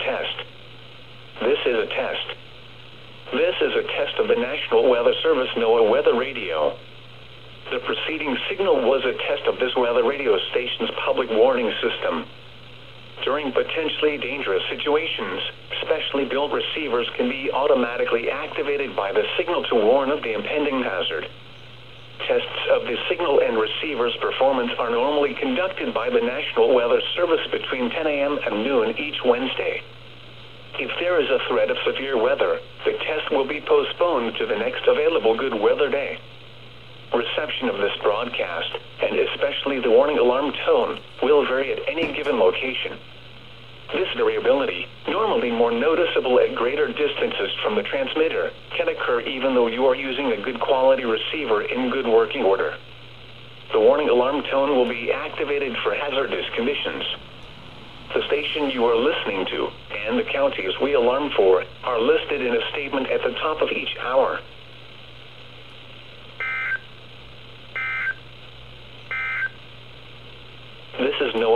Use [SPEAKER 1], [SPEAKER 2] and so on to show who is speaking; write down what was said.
[SPEAKER 1] test. This is a test. This is a test of the National Weather Service NOAA weather radio. The preceding signal was a test of this weather radio station's public warning system. During potentially dangerous situations, specially built receivers can be automatically activated by the signal to warn of the impending hazard. Tests of the signal and receiver's performance are normally conducted by the National Weather Service between 10 a.m. and noon each Wednesday. If there is a threat of severe weather, the test will be postponed to the next available good weather day. Reception of this broadcast, and especially the warning alarm tone, will vary at any given location. This variability, normally more noticeable at greater distances from the transmitter, can occur even though you are using a good quality receiver in good working order. The warning alarm tone will be activated for hazardous conditions. The station you are listening to, and the counties we alarm for, are listed in a statement at the top of each hour. This is NOAA.